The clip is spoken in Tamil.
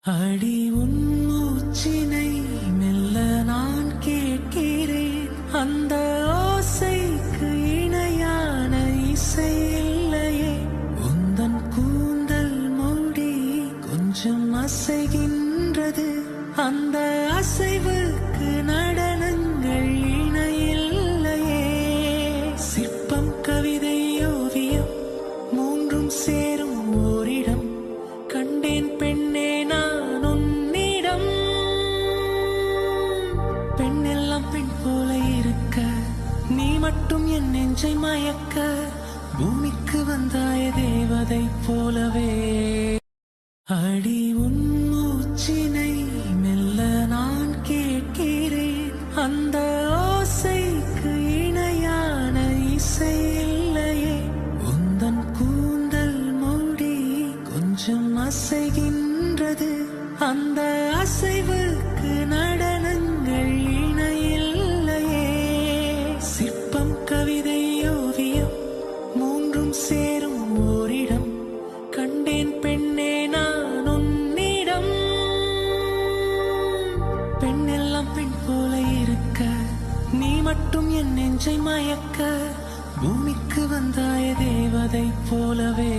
அடி உன் மூச்சினை மெல்ல நான் கேட்கிறேன். அந்த ஓசைக்கு இணையான இசை இல்லையே. உந்தன் கூந்தல் மூடி கொஞ்சம் அசைகின்றது. அந்த அசைவுக்கு நடனங்கள் இணையில்லையே. சிற்பம், கவிதை, ஓவியம் மூன்றும் சேரும் ஓரிடம். கண்டேன் பெண்ணே நான் உன்னிடம். பெண்ணெல்லாம் பெண் போல இருக்க, நீ மட்டும் என் நெஞ்சை மயக்க. பூமிக்கு வந்தாய தேவதை போலவே. அடி உன் மூச்சினை மெல்ல நான் கேட்கிறேன். அந்த ஓசைக்கு இணையான இசை இல்லையே. உந்தன் கூந்தல் மூடி கொஞ்சம் அசைகின்றது. அந்த அசைவுக்கு நடனங்கள் இணையில்லையே. சிற்பம், கவிதை, ஓவியம் மூன்றும் சேரும் ஓரிடம். கண்டேன் பெண்ணே நான் உன்னிடம். பெண்ணெல்லாம் பெண் போல இருக்க, நீ மட்டும் என் நெஞ்சை மயக்க. பூமிக்கு வந்தாய தேவதை போலவே.